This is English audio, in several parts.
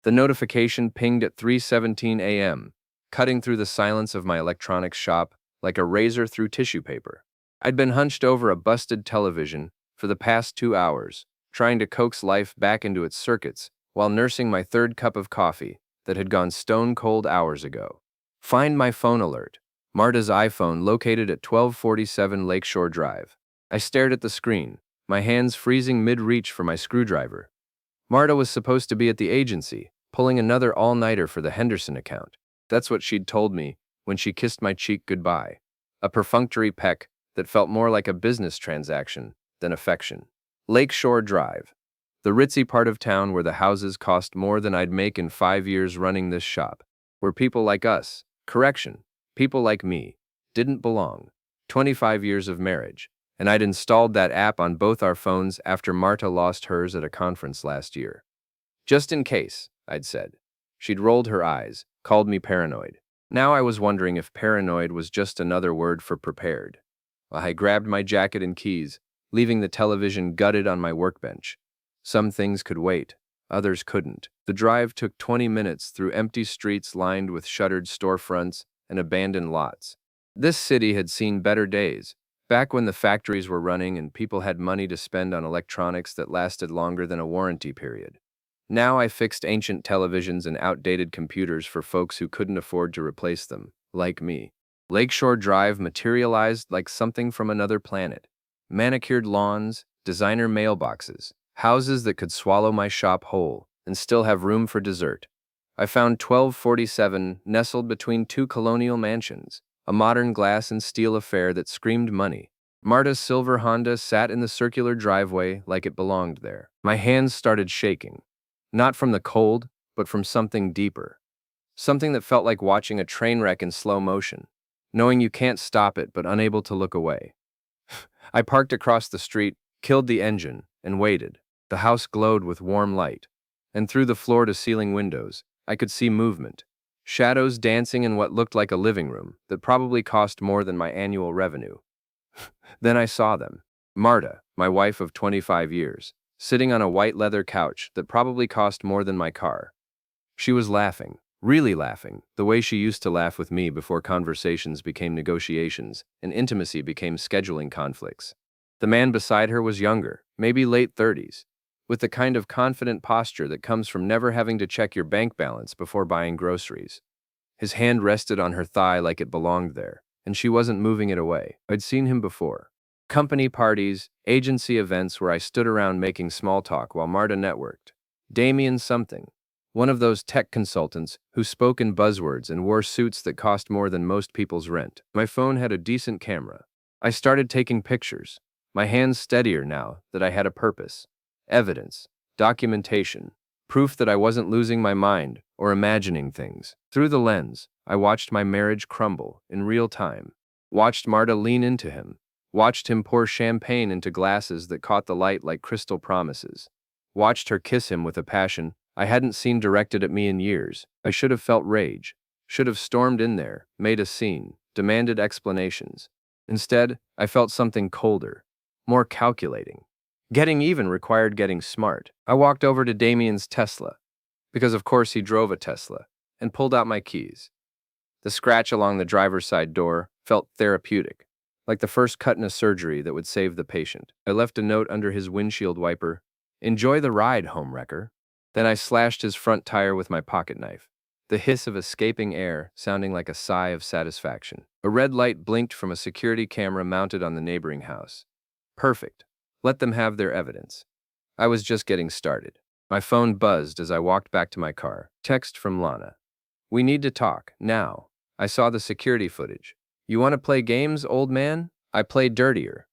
The notification pinged at 3:17 a.m., cutting through the silence of my electronics shop like a razor through tissue paper. I'd been hunched over a busted television for the past 2 hours, trying to coax life back into its circuits while nursing my third cup of coffee that had gone stone cold hours ago. Find my phone alert. Marta's iPhone located at 1247 Lakeshore Drive. I stared at the screen, my hands freezing mid-reach for my screwdriver. Marta was supposed to be at the agency, pulling another all-nighter for the Henderson account. That's what she'd told me when she kissed my cheek goodbye. A perfunctory peck that felt more like a business transaction than affection. Lakeshore Drive, the ritzy part of town where the houses cost more than I'd make in 5 years running this shop, where people like us, correction, people like me, didn't belong. 25 years of marriage, and I'd installed that app on both our phones after Marta lost hers at a conference last year. Just in case, I'd said. She'd rolled her eyes, called me paranoid. Now I was wondering if paranoid was just another word for prepared. I grabbed my jacket and keys, leaving the television gutted on my workbench. Some things could wait, others couldn't. The drive took 20 minutes through empty streets lined with shuttered storefronts and abandoned lots. This city had seen better days, back when the factories were running and people had money to spend on electronics that lasted longer than a warranty period. Now I fixed ancient televisions and outdated computers for folks who couldn't afford to replace them, like me. Lakeshore Drive materialized like something from another planet. Manicured lawns, designer mailboxes, houses that could swallow my shop whole and still have room for dessert. I found 1247 nestled between two colonial mansions, a modern glass and steel affair that screamed money. Marta's silver Honda sat in the circular driveway like it belonged there. My hands started shaking, not from the cold, but from something deeper. Something that felt like watching a train wreck in slow motion, knowing you can't stop it but unable to look away. I parked across the street, killed the engine, and waited. The house glowed with warm light, and through the floor-to-ceiling windows, I could see movement. Shadows dancing in what looked like a living room that probably cost more than my annual revenue. Then I saw them. Marta, my wife of 25 years, sitting on a white leather couch that probably cost more than my car. She was laughing, really laughing, the way she used to laugh with me before conversations became negotiations and intimacy became scheduling conflicts. The man beside her was younger, maybe late 30s, with the kind of confident posture that comes from never having to check your bank balance before buying groceries. His hand rested on her thigh like it belonged there, and she wasn't moving it away. I'd seen him before. Company parties, agency events where I stood around making small talk while Marta networked. Damien something, one of those tech consultants who spoke in buzzwords and wore suits that cost more than most people's rent. My phone had a decent camera. I started taking pictures, my hands steadier now that I had a purpose. Evidence, documentation, proof that I wasn't losing my mind or imagining things. Through the lens, I watched my marriage crumble in real time. Watched Marta lean into him. Watched him pour champagne into glasses that caught the light like crystal promises. Watched her kiss him with a passion I hadn't seen directed at me in years. I should have felt rage. Should have stormed in there, made a scene, demanded explanations. Instead, I felt something colder, more calculating. Getting even required getting smart. I walked over to Damien's Tesla, because of course he drove a Tesla, and pulled out my keys. The scratch along the driver's side door felt therapeutic, like the first cut in a surgery that would save the patient. I left a note under his windshield wiper, "Enjoy the ride, homewrecker." Then I slashed his front tire with my pocket knife, the hiss of escaping air sounding like a sigh of satisfaction. A red light blinked from a security camera mounted on the neighboring house. Perfect. Let them have their evidence. I was just getting started. My phone buzzed as I walked back to my car. Text from Lana. "We need to talk, now. I saw the security footage. You want to play games, old man? I play dirtier."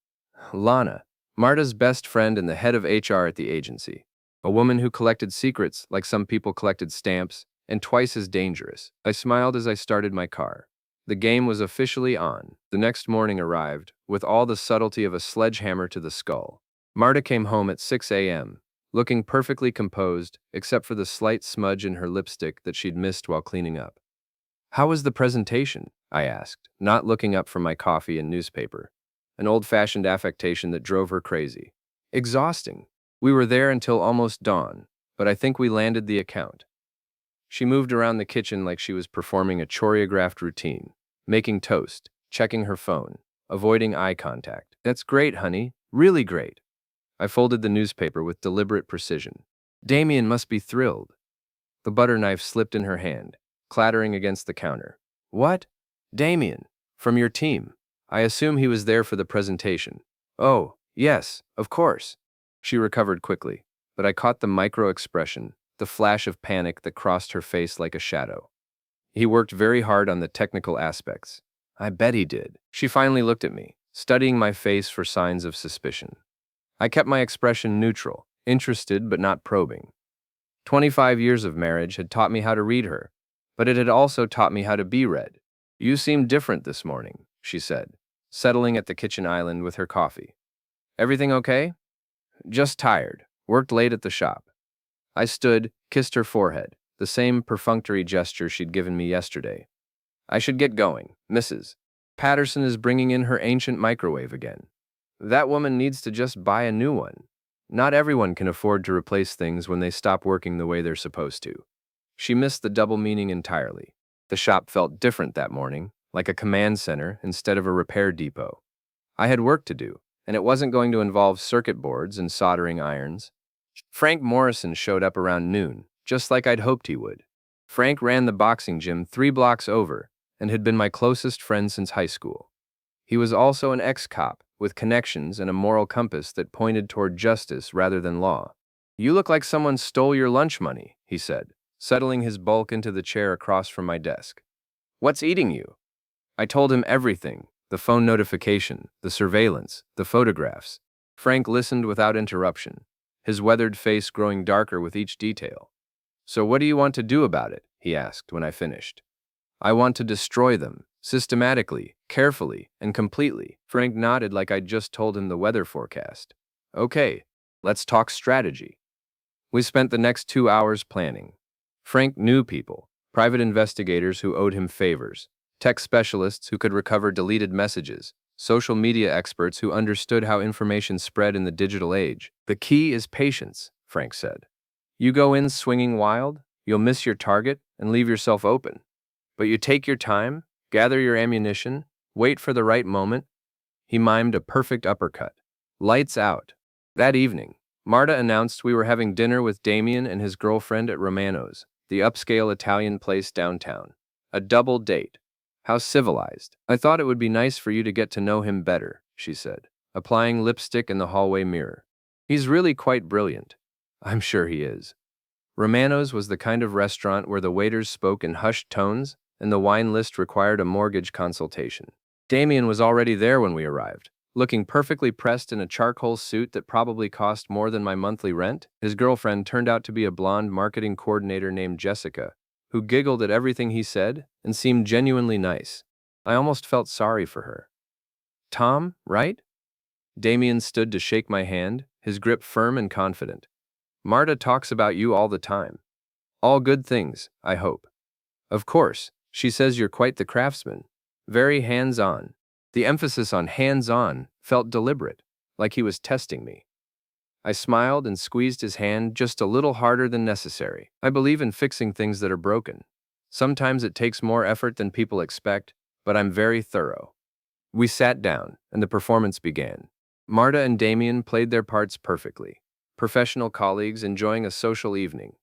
Lana, Marta's best friend and the head of HR at the agency. A woman who collected secrets like some people collected stamps, and twice as dangerous. I smiled as I started my car. The game was officially on. The next morning arrived, with all the subtlety of a sledgehammer to the skull. Marta came home at 6 a.m., looking perfectly composed, except for the slight smudge in her lipstick that she'd missed while cleaning up. "How was the presentation?" I asked, not looking up from my coffee and newspaper, an old-fashioned affectation that drove her crazy. "Exhausting. We were there until almost dawn, but I think we landed the account." She moved around the kitchen like she was performing a choreographed routine, making toast, checking her phone, avoiding eye contact. That's great, honey. Really great. I folded the newspaper with deliberate precision. Damien must be thrilled. The butter knife slipped in her hand, clattering against the counter. What? Damien. From your team. I assume he was there for the presentation. Oh, yes, of course. She recovered quickly, but I caught the micro-expression, the flash of panic that crossed her face like a shadow. He worked very hard on the technical aspects. I bet he did. She finally looked at me, studying my face for signs of suspicion. I kept my expression neutral, interested but not probing. 25 years of marriage had taught me how to read her, but it had also taught me how to be read. You seem different this morning, she said, settling at the kitchen island with her coffee. Everything okay? Just tired. Worked late at the shop. I stood, kissed her forehead, the same perfunctory gesture she'd given me yesterday. I should get going, Mrs. Patterson is bringing in her ancient microwave again. That woman needs to just buy a new one. Not everyone can afford to replace things when they stop working the way they're supposed to. She missed the double meaning entirely. The shop felt different that morning, like a command center instead of a repair depot. I had work to do, and it wasn't going to involve circuit boards and soldering irons. Frank Morrison showed up around noon, just like I'd hoped he would. Frank ran the boxing gym 3 blocks over and had been my closest friend since high school. He was also an ex-cop with connections and a moral compass that pointed toward justice rather than law. You look like someone stole your lunch money, he said, settling his bulk into the chair across from my desk. What's eating you? I told him everything, the phone notification, the surveillance, the photographs. Frank listened without interruption, his weathered face growing darker with each detail. So what do you want to do about it? He asked when I finished. I want to destroy them, systematically, carefully, and completely. Frank nodded like I'd just told him the weather forecast. Okay, let's talk strategy. We spent the next 2 hours planning. Frank knew people, private investigators who owed him favors, tech specialists who could recover deleted messages, social media experts who understood how information spread in the digital age. The key is patience, Frank said. You go in swinging wild, you'll miss your target and leave yourself open. But you take your time, gather your ammunition, wait for the right moment. He mimed a perfect uppercut. Lights out. That evening, Marta announced we were having dinner with Damien and his girlfriend at Romano's, the upscale Italian place downtown. A double date. How civilized. I thought it would be nice for you to get to know him better, she said, applying lipstick in the hallway mirror. He's really quite brilliant. I'm sure he is. Romano's was the kind of restaurant where the waiters spoke in hushed tones and the wine list required a mortgage consultation. Damien was already there when we arrived, looking perfectly pressed in a charcoal suit that probably cost more than my monthly rent. His girlfriend turned out to be a blonde marketing coordinator named Jessica, who giggled at everything he said and seemed genuinely nice. I almost felt sorry for her. Tom, right? Damien stood to shake my hand, his grip firm and confident. Marta talks about you all the time. All good things, I hope. Of course, she says you're quite the craftsman. Very hands-on. The emphasis on hands-on felt deliberate, like he was testing me. I smiled and squeezed his hand just a little harder than necessary. I believe in fixing things that are broken. Sometimes it takes more effort than people expect, but I'm very thorough. We sat down, and the performance began. Marta and Damien played their parts perfectly. Professional colleagues enjoying a social evening.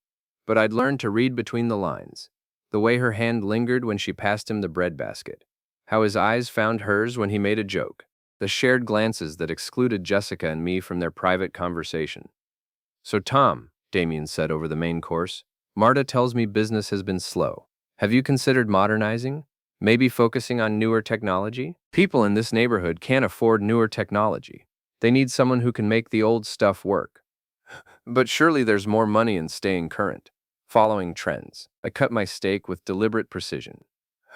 But I'd learned to read between the lines. The way her hand lingered when she passed him the bread basket. How his eyes found hers when he made a joke. The shared glances that excluded Jessica and me from their private conversation. So Tom, Damien said over the main course, Marta tells me business has been slow. Have you considered modernizing? Maybe focusing on newer technology? People in this neighborhood can't afford newer technology. They need someone who can make the old stuff work. But surely there's more money in staying current, following trends. I cut my steak with deliberate precision.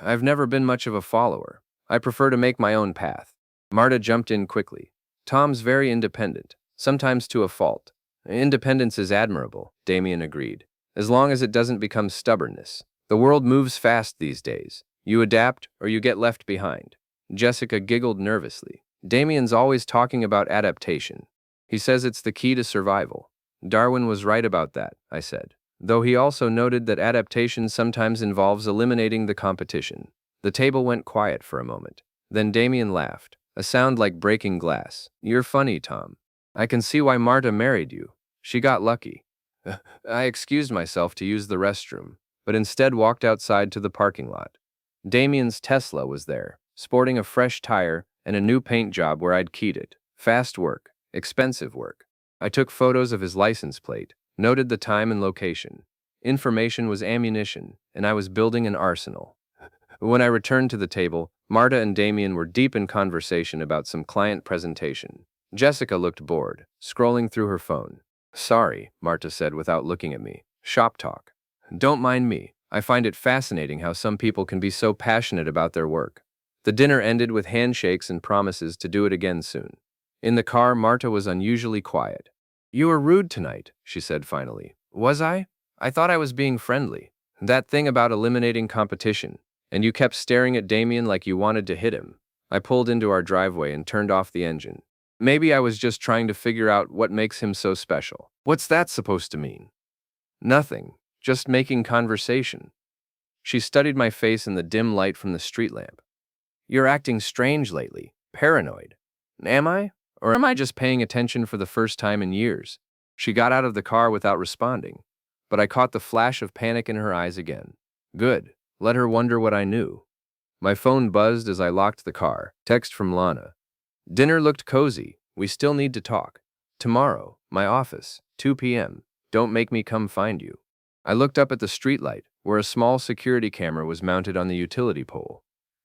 I've never been much of a follower. I prefer to make my own path. Marta jumped in quickly. Tom's very independent, sometimes to a fault. Independence is admirable, Damien agreed, as long as it doesn't become stubbornness. The world moves fast these days. You adapt or you get left behind. Jessica giggled nervously. Damien's always talking about adaptation. He says it's the key to survival. Darwin was right about that, I said. though he also noted that adaptation sometimes involves eliminating the competition. The table went quiet for a moment. Then Damien laughed, a sound like breaking glass. "You're funny, Tom. I can see why Marta married you. She got lucky." I excused myself to use the restroom, but instead walked outside to the parking lot. Damien's Tesla was there, sporting a fresh tire and a new paint job where I'd keyed it. Fast work, expensive work. I took photos of his license plate, noted the time and location. Information was ammunition, and I was building an arsenal. When I returned to the table, Marta and Damien were deep in conversation about some client presentation. Jessica looked bored, scrolling through her phone. "Sorry," Marta said without looking at me. "Shop talk." "Don't mind me. I find it fascinating how some people can be so passionate about their work." The dinner ended with handshakes and promises to do it again soon. In the car, Marta was unusually quiet. "You were rude tonight," she said finally. "Was I? I thought I was being friendly. That thing about eliminating competition. And you kept staring at Damien like you wanted to hit him." I pulled into our driveway and turned off the engine. "Maybe I was just trying to figure out what makes him so special." "What's that supposed to mean?" "Nothing. Just making conversation." She studied my face in the dim light from the street lamp. "You're acting strange lately. Paranoid. Am I? Or am I just paying attention for the first time in years?" She got out of the car without responding, but I caught the flash of panic in her eyes again. Good. Let her wonder what I knew. My phone buzzed as I locked the car. Text from Lana. "Dinner looked cozy. We still need to talk. Tomorrow, my office, 2 p.m. Don't make me come find you." I looked up at the streetlight, where a small security camera was mounted on the utility pole.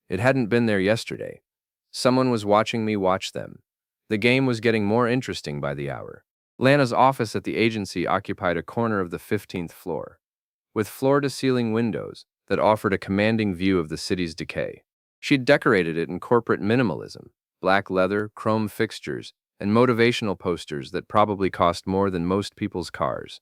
It hadn't been there yesterday. Someone was watching me watch them. The game was getting more interesting by the hour. Lana's office at the agency occupied a corner of the 15th floor, with floor-to-ceiling windows that offered a commanding view of the city's decay. She'd decorated it in corporate minimalism, black leather, chrome fixtures, and motivational posters that probably cost more than most people's cars.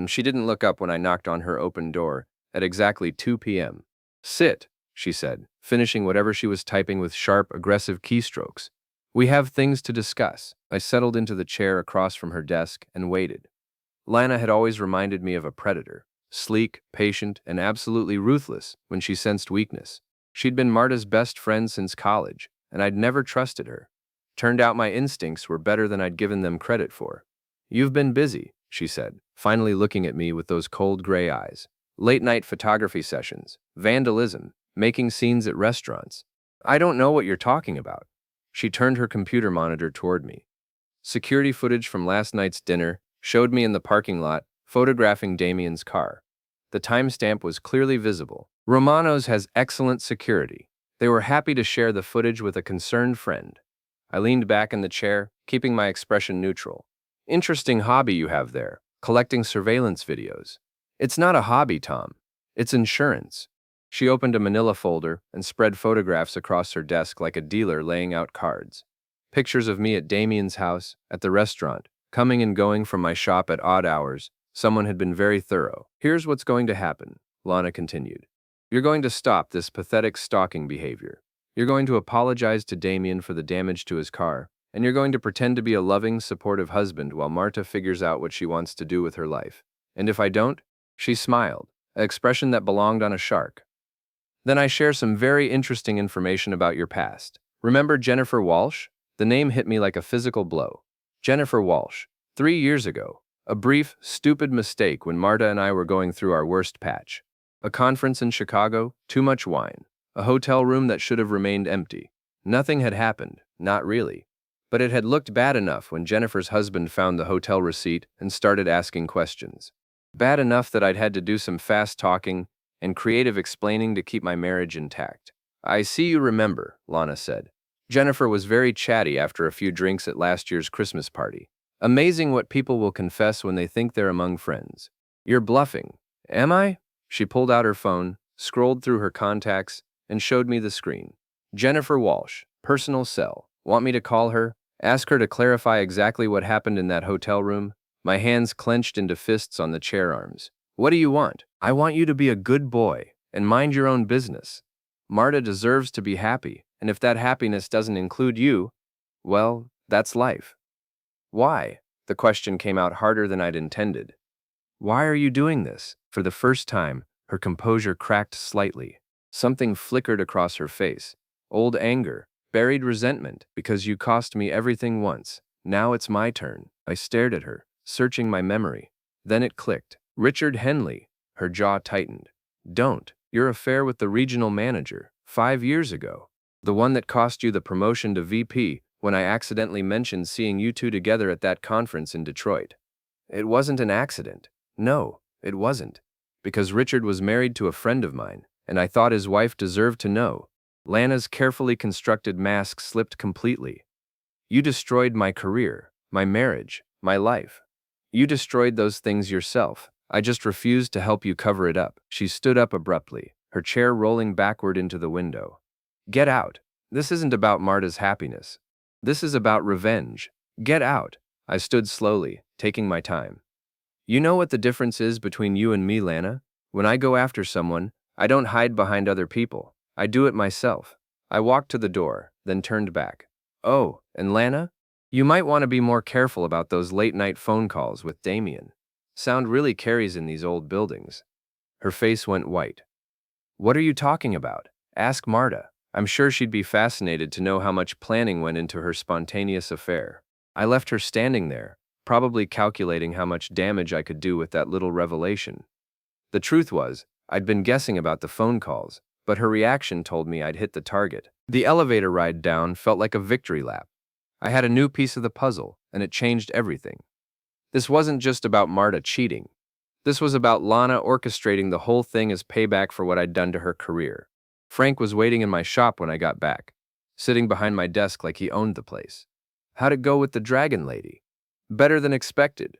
She didn't look up when I knocked on her open door at exactly 2 p.m. "Sit," she said, finishing whatever she was typing with sharp, aggressive keystrokes. "We have things to discuss." I settled into the chair across from her desk and waited. Lana had always reminded me of a predator. Sleek, patient, and absolutely ruthless when she sensed weakness. She'd been Marta's best friend since college, and I'd never trusted her. Turned out my instincts were better than I'd given them credit for. "You've been busy," she said, finally looking at me with those cold gray eyes. "Late-night photography sessions, vandalism, making scenes at restaurants." "I don't know what you're talking about." She turned her computer monitor toward me. Security footage from last night's dinner showed me in the parking lot photographing Damien's car. The timestamp was clearly visible. "Romano's has excellent security." They were happy to share the footage with a concerned friend. I leaned back in the chair, keeping my expression neutral. "Interesting hobby you have there, collecting surveillance videos." "It's not a hobby, Tom. It's insurance." She opened a manila folder and spread photographs across her desk like a dealer laying out cards. Pictures of me at Damien's house, at the restaurant, coming and going from my shop at odd hours. Someone had been very thorough. "Here's what's going to happen," Lana continued. "You're going to stop this pathetic stalking behavior. You're going to apologize to Damien for the damage to his car, and you're going to pretend to be a loving, supportive husband while Marta figures out what she wants to do with her life. And if I don't?" She smiled, an expression that belonged on a shark. "Then I share some very interesting information about your past. Remember Jennifer Walsh?" The name hit me like a physical blow. Jennifer Walsh. 3 years ago. A brief, stupid mistake when Marta and I were going through our worst patch. A conference in Chicago, too much wine. A hotel room that should have remained empty. Nothing had happened, not really. But it had looked bad enough when Jennifer's husband found the hotel receipt and started asking questions. Bad enough that I'd had to do some fast talking and creative explaining to keep my marriage intact. "I see you remember," Lana said. "Jennifer was very chatty after a few drinks at last year's Christmas party. Amazing what people will confess when they think they're among friends." "You're bluffing." "Am I?" She pulled out her phone, scrolled through her contacts, and showed me the screen. "Jennifer Walsh, personal cell. Want me to call her? Ask her to clarify exactly what happened in that hotel room?" My hands clenched into fists on the chair arms. "What do you want?" "I want you to be a good boy and mind your own business. Marta deserves to be happy, and if that happiness doesn't include you, well, that's life." "Why?" The question came out harder than I'd intended. Why are you doing this? For the first time, her composure cracked slightly. Something flickered across her face. Old anger, buried resentment, because you cost me everything once. Now it's my turn. I stared at her, searching my memory. Then it clicked. Richard Henley. Her jaw tightened. Don't. Your affair with the regional manager, 5 years ago. The one that cost you the promotion to VP when I accidentally mentioned seeing you two together at that conference in Detroit. It wasn't an accident. No, it wasn't. Because Richard was married to a friend of mine, and I thought his wife deserved to know. Lana's carefully constructed mask slipped completely. You destroyed my career, my marriage, my life. You destroyed those things yourself. I just refused to help you cover it up. She stood up abruptly, her chair rolling backward into the window. Get out. This isn't about Marta's happiness. This is about revenge. Get out. I stood slowly, taking my time. You know what the difference is between you and me, Lana? When I go after someone, I don't hide behind other people. I do it myself. I walked to the door, then turned back. Oh, and Lana? You might want to be more careful about those late-night phone calls with Damien. Sound really carries in these old buildings. Her face went white. What are you talking about? Ask Marta. I'm sure she'd be fascinated to know how much planning went into her spontaneous affair. I left her standing there, probably calculating how much damage I could do with that little revelation. The truth was, I'd been guessing about the phone calls, but her reaction told me I'd hit the target. The elevator ride down felt like a victory lap. I had a new piece of the puzzle, and it changed everything. This wasn't just about Marta cheating. This was about Lana orchestrating the whole thing as payback for what I'd done to her career. Frank was waiting in my shop when I got back, sitting behind my desk like he owned the place. How'd it go with the dragon lady? Better than expected.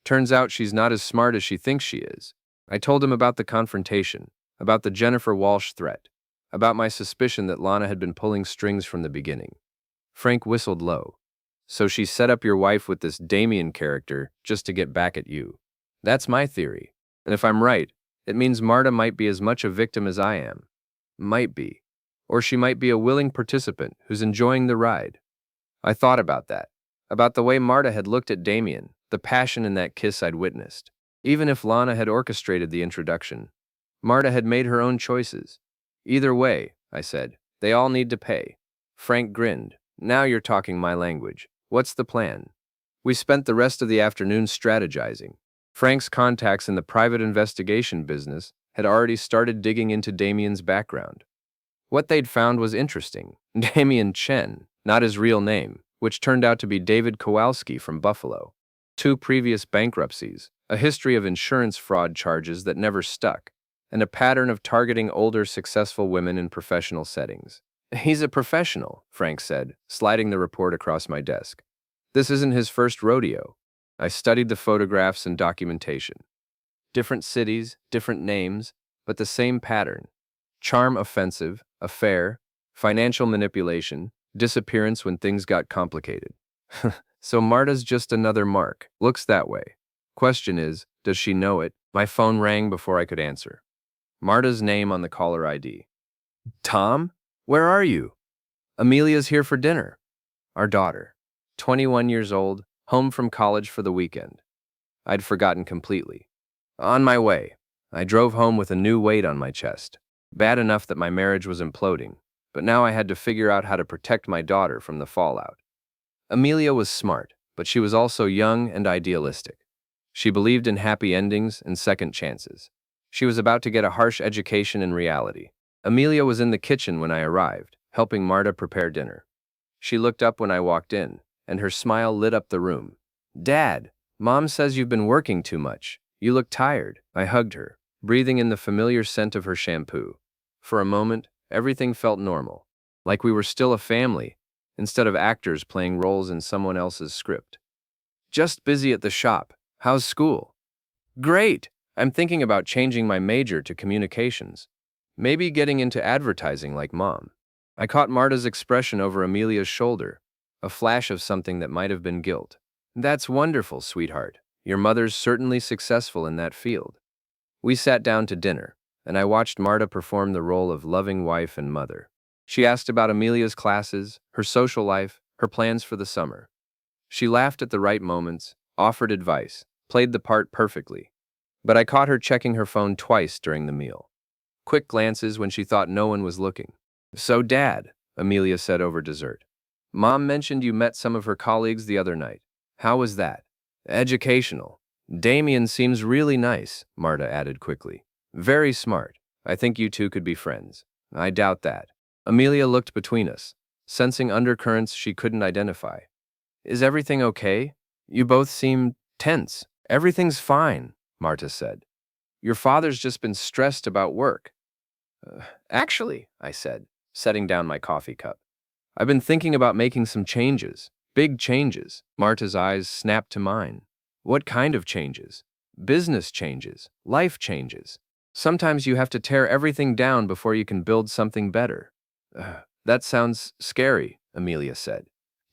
Turns out she's not as smart as she thinks she is. I told him about the confrontation, about the Jennifer Walsh threat, about my suspicion that Lana had been pulling strings from the beginning. Frank whistled low. So she set up your wife with this Damien character just to get back at you. That's my theory. And if I'm right, it means Marta might be as much a victim as I am. Might be. Or she might be a willing participant who's enjoying the ride. I thought about that. About the way Marta had looked at Damien, the passion in that kiss I'd witnessed. Even if Lana had orchestrated the introduction, Marta had made her own choices. Either way, I said, they all need to pay. Frank grinned. Now you're talking my language. What's the plan? We spent the rest of the afternoon strategizing. Frank's contacts in the private investigation business had already started digging into Damien's background. What they'd found was interesting. Damien Chen, not his real name, which turned out to be David Kowalski from Buffalo. 2 previous bankruptcies, a history of insurance fraud charges that never stuck, and a pattern of targeting older, successful women in professional settings. He's a professional, Frank said, sliding the report across my desk. This isn't his first rodeo. I studied the photographs and documentation. Different cities, different names, but the same pattern. Charm offensive, affair, financial manipulation, disappearance when things got complicated. So Marta's just another mark. Looks that way. Question is, does she know it? My phone rang before I could answer. Marta's name on the caller ID. Tom? Where are you? Amelia's here for dinner. Our daughter, 21 years old, home from college for the weekend. I'd forgotten completely. On my way, I drove home with a new weight on my chest. Bad enough that my marriage was imploding, but now I had to figure out how to protect my daughter from the fallout. Amelia was smart, but she was also young and idealistic. She believed in happy endings and second chances. She was about to get a harsh education in reality. Amelia was in the kitchen when I arrived, helping Marta prepare dinner. She looked up when I walked in, and her smile lit up the room. Dad, Mom says you've been working too much. You look tired. I hugged her, breathing in the familiar scent of her shampoo. For a moment, everything felt normal, like we were still a family, instead of actors playing roles in someone else's script. Just busy at the shop. How's school? Great. I'm thinking about changing my major to communications. Maybe getting into advertising like Mom. I caught Marta's expression over Amelia's shoulder, a flash of something that might have been guilt. That's wonderful, sweetheart. Your mother's certainly successful in that field. We sat down to dinner, and I watched Marta perform the role of loving wife and mother. She asked about Amelia's classes, her social life, her plans for the summer. She laughed at the right moments, offered advice, played the part perfectly. but I caught her checking her phone twice during the meal. Quick glances when she thought no one was looking. "So, Dad," Amelia said over dessert. "Mom mentioned you met some of her colleagues the other night. How was that?" "Educational. Damien seems really nice," Marta added quickly. "Very smart. I think you two could be friends." "I doubt that." Amelia looked between us, sensing undercurrents she couldn't identify. "Is everything okay? You both seem tense." "Everything's fine," Marta said. "Your father's just been stressed about work." Actually," I said, setting down my coffee cup, "I've been thinking about making some changes. Big changes." Marta's eyes snapped to mine. "What kind of changes?" "Business changes. Life changes. Sometimes you have to tear everything down before you can build something better." That sounds scary," Amelia said.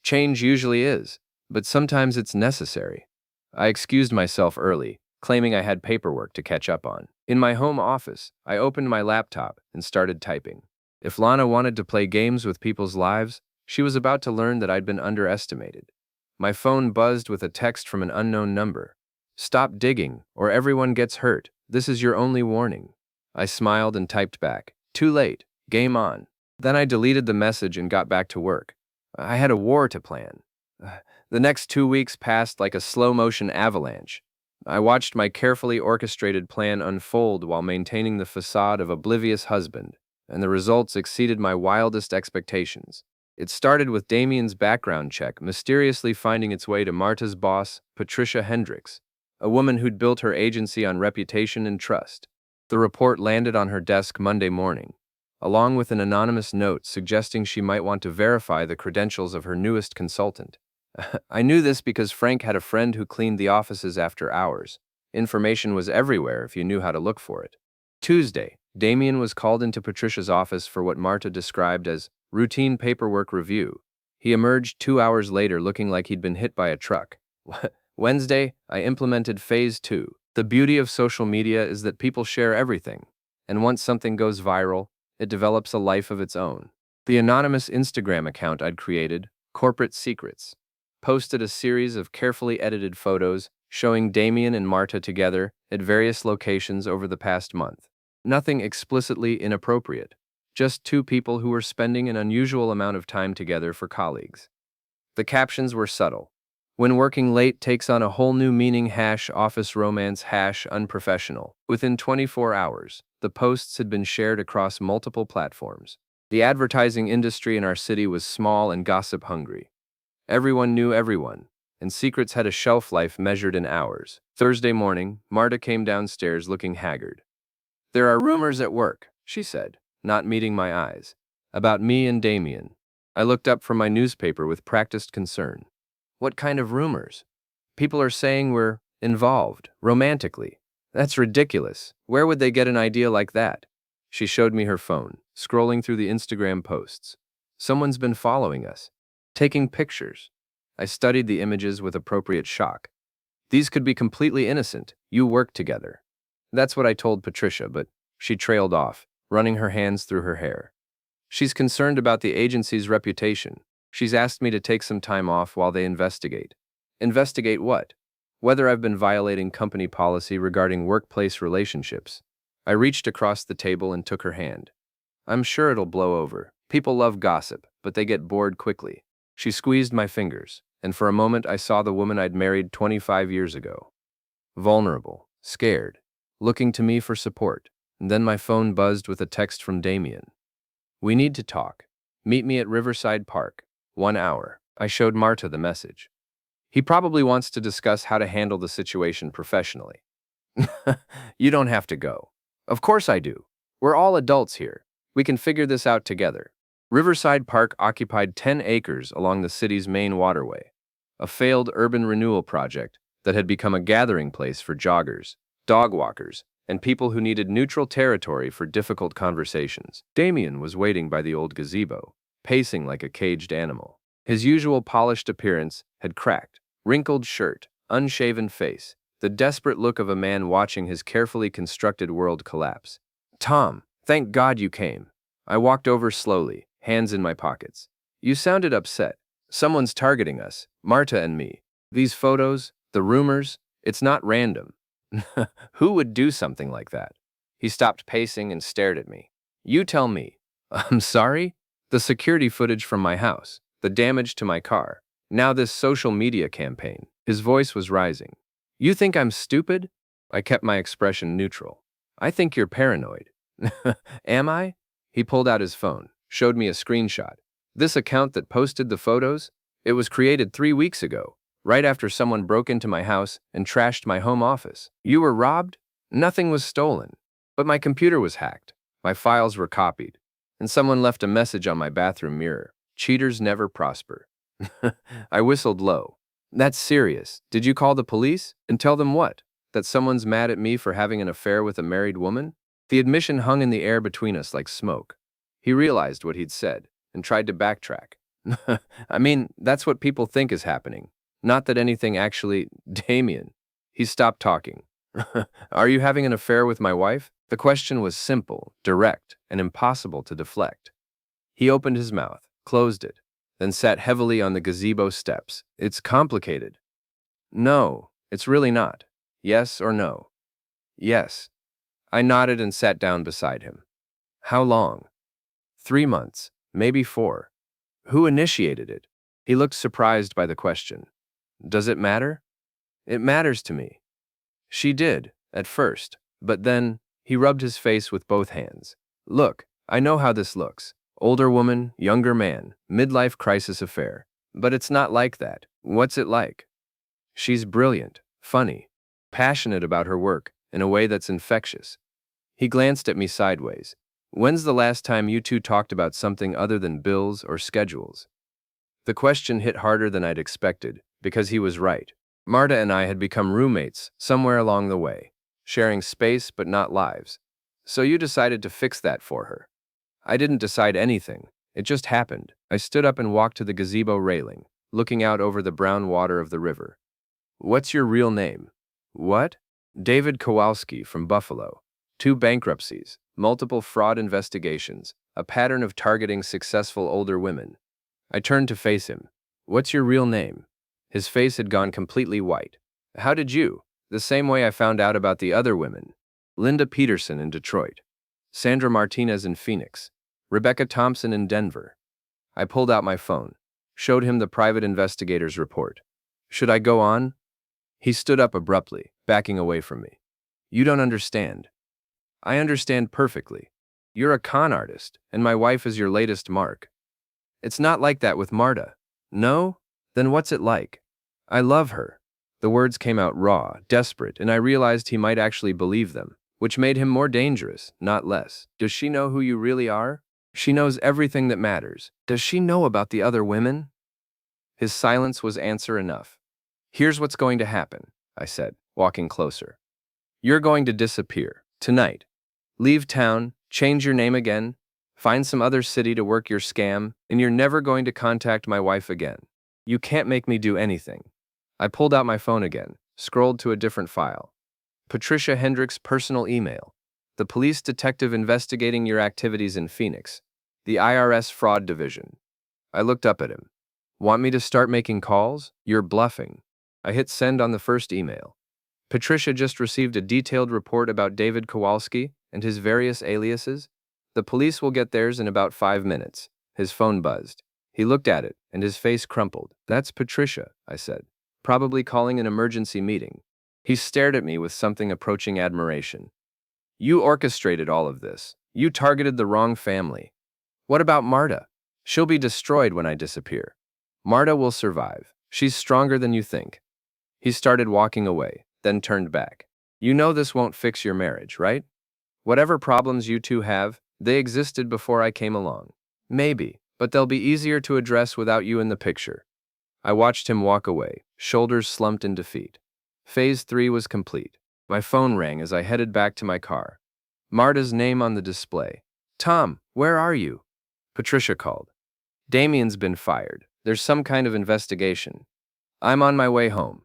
"Change usually is, but sometimes it's necessary." I excused myself early, claiming I had paperwork to catch up on. In my home office, I opened my laptop and started typing. If Lana wanted to play games with people's lives, she was about to learn that I'd been underestimated. My phone buzzed with a text from an unknown number. "Stop digging, or everyone gets hurt. This is your only warning." I smiled and typed back, "Too late. Game on." Then I deleted the message and got back to work. I had a war to plan. The next 2 weeks passed like a slow-motion avalanche. I watched my carefully orchestrated plan unfold while maintaining the facade of oblivious husband, and the results exceeded my wildest expectations. It started with Damien's background check mysteriously finding its way to Marta's boss, Patricia Hendricks, a woman who'd built her agency on reputation and trust. The report landed on her desk Monday morning, along with an anonymous note suggesting she might want to verify the credentials of her newest consultant. I knew this because Frank had a friend who cleaned the offices after hours. Information was everywhere if you knew how to look for it. Tuesday, Damien was called into Patricia's office for what Marta described as routine paperwork review. He emerged 2 hours later looking like he'd been hit by a truck. Wednesday, I implemented phase 2. The beauty of social media is that people share everything, and once something goes viral, it develops a life of its own. The anonymous Instagram account I'd created, Corporate Secrets, posted a series of carefully edited photos showing Damien and Marta together at various locations over the past month. Nothing explicitly inappropriate, just two people who were spending an unusual amount of time together for colleagues. The captions were subtle. "When working late takes on a whole new meaning #office romance #unprofessional." Within 24 hours, the posts had been shared across multiple platforms. The advertising industry in our city was small and gossip-hungry. Everyone knew everyone, and secrets had a shelf life measured in hours. Thursday morning, Marta came downstairs looking haggard. "There are rumors at work," she said, not meeting my eyes, "about me and Damien." I looked up from my newspaper with practiced concern. "What kind of rumors?" "People are saying we're involved, romantically." "That's ridiculous. Where would they get an idea like that?" She showed me her phone, scrolling through the Instagram posts. "Someone's been following us. Taking pictures." I studied the images with appropriate shock. "These could be completely innocent. You work together." That's what I told Patricia, but she trailed off, running her hands through her hair. "She's concerned about the agency's reputation. She's asked me to take some time off while they investigate." "Investigate what?" "Whether I've been violating company policy regarding workplace relationships." I reached across the table and took her hand. "I'm sure it'll blow over. People love gossip, but they get bored quickly." She squeezed my fingers, and for a moment I saw the woman I'd married 25 years ago. Vulnerable, scared, looking to me for support. And then my phone buzzed with a text from Damien. "We need to talk. Meet me at Riverside Park. 1 hour." I showed Marta the message. "He probably wants to discuss how to handle the situation professionally." "You don't have to go." "Of course I do. We're all adults here. We can figure this out together." Riverside Park occupied 10 acres along the city's main waterway, a failed urban renewal project that had become a gathering place for joggers, dog walkers, and people who needed neutral territory for difficult conversations. Damien was waiting by the old gazebo, pacing like a caged animal. His usual polished appearance had cracked, wrinkled shirt, unshaven face, the desperate look of a man watching his carefully constructed world collapse. "Tom, thank God you came." I walked over slowly, hands in my pockets. "You sounded upset. Someone's targeting us, Marta and me. These photos, the rumors, it's not random." Who would do something like that? He stopped pacing and stared at me. You tell me. I'm sorry? The security footage from my house, the damage to my car, now this social media campaign. His voice was rising. You think I'm stupid? I kept my expression neutral. I think you're paranoid. Am I? He pulled out his phone, showed me a screenshot. This account that posted the photos? It was created 3 weeks ago, right after someone broke into my house and trashed my home office. You were robbed? Nothing was stolen. But my computer was hacked. My files were copied. And someone left a message on my bathroom mirror. Cheaters never prosper. I whistled low. That's serious. Did you call the police? And tell them what? That someone's mad at me for having an affair with a married woman? The admission hung in the air between us like smoke. He realized what he'd said and tried to backtrack. I mean, that's what people think is happening. Not that anything actually… Damien. He stopped talking. Are you having an affair with my wife? The question was simple, direct, and impossible to deflect. He opened his mouth, closed it, then sat heavily on the gazebo steps. It's complicated. No, it's really not. Yes or no? Yes. I nodded and sat down beside him. How long? 3 months, maybe 4. Who initiated it? He looked surprised by the question. Does it matter? It matters to me. She did, at first, but then, he rubbed his face with both hands. Look, I know how this looks. Older woman, younger man, midlife crisis affair. But it's not like that. What's it like? She's brilliant, funny, passionate about her work, in a way that's infectious. He glanced at me sideways. When's the last time you two talked about something other than bills or schedules? The question hit harder than I'd expected, because he was right. Marta and I had become roommates somewhere along the way, sharing space but not lives. So you decided to fix that for her. I didn't decide anything. It just happened. I stood up and walked to the gazebo railing, looking out over the brown water of the river. What's your real name? What? David Kowalski from Buffalo. 2 bankruptcies, multiple fraud investigations, a pattern of targeting successful older women. I turned to face him. What's your real name? His face had gone completely white. How did you? The same way I found out about the other women. Linda Peterson in Detroit. Sandra Martinez in Phoenix. Rebecca Thompson in Denver. I pulled out my phone, showed him the private investigator's report. Should I go on? He stood up abruptly, backing away from me. You don't understand. I understand perfectly. You're a con artist, and my wife is your latest mark. It's not like that with Marta. No? Then what's it like? I love her. The words came out raw, desperate, and I realized he might actually believe them, which made him more dangerous, not less. Does she know who you really are? She knows everything that matters. Does she know about the other women? His silence was answer enough. Here's what's going to happen, I said, walking closer. You're going to disappear, tonight. Leave town, change your name again, find some other city to work your scam, and you're never going to contact my wife again. You can't make me do anything. I pulled out my phone again, scrolled to a different file. Patricia Hendricks' personal email. The police detective investigating your activities in Phoenix. The IRS fraud division. I looked up at him. Want me to start making calls? You're bluffing. I hit send on the first email. Patricia just received a detailed report about David Kowalski and his various aliases. The police will get theirs in about 5 minutes. His phone buzzed. He looked at it, and his face crumpled. That's Patricia, I said. Probably calling an emergency meeting. He stared at me with something approaching admiration. You orchestrated all of this. You targeted the wrong family. What about Marta? She'll be destroyed when I disappear. Marta will survive. She's stronger than you think. He started walking away, then turned back. You know this won't fix your marriage, right? Whatever problems you two have, they existed before I came along. Maybe, but they'll be easier to address without you in the picture. I watched him walk away, shoulders slumped in defeat. Phase 3 was complete. My phone rang as I headed back to my car. Marta's name on the display. Tom, where are you? Patricia called. Damien's been fired. There's some kind of investigation. I'm on my way home.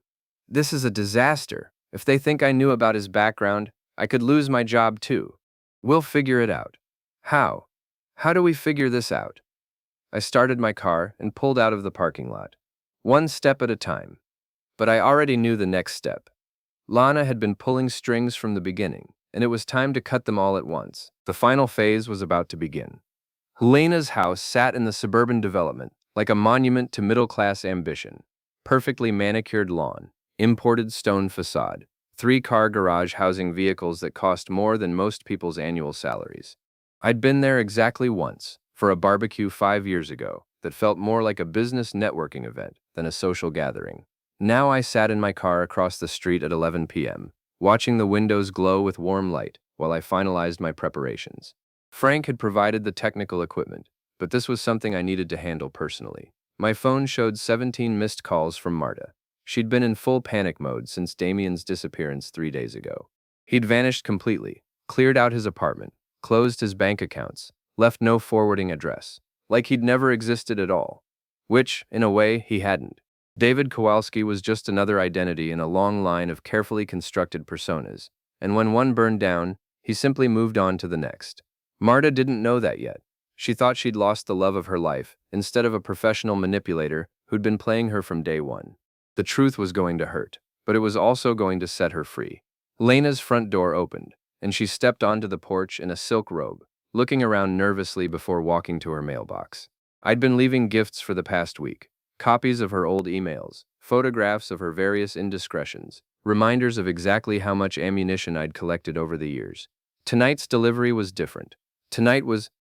This is a disaster. If they think I knew about his background, I could lose my job too. We'll figure it out. How? How do we figure this out? I started my car and pulled out of the parking lot. One step at a time. But I already knew the next step. Lana had been pulling strings from the beginning, and it was time to cut them all at once. The final phase was about to begin. Helena's house sat in the suburban development, like a monument to middle-class ambition. Perfectly manicured lawn, imported stone facade, three-car garage housing vehicles that cost more than most people's annual salaries. I'd been there exactly once, for a barbecue 5 years ago, that felt more like a business networking event than a social gathering. Now I sat in my car across the street at 11 p.m., watching the windows glow with warm light while I finalized my preparations. Frank had provided the technical equipment, but this was something I needed to handle personally. My phone showed 17 missed calls from Marta. She'd been in full panic mode since Damien's disappearance 3 days ago. He'd vanished completely, cleared out his apartment, closed his bank accounts, left no forwarding address, like he'd never existed at all. Which, in a way, he hadn't. David Kowalski was just another identity in a long line of carefully constructed personas, and when one burned down, he simply moved on to the next. Marta didn't know that yet. She thought she'd lost the love of her life, instead of a professional manipulator who'd been playing her from day one. The truth was going to hurt, but it was also going to set her free. Lena's front door opened, and she stepped onto the porch in a silk robe, looking around nervously before walking to her mailbox. I'd been leaving gifts for the past week, copies of her old emails, photographs of her various indiscretions, reminders of exactly how much ammunition I'd collected over the years. Tonight's delivery was different. Tonight was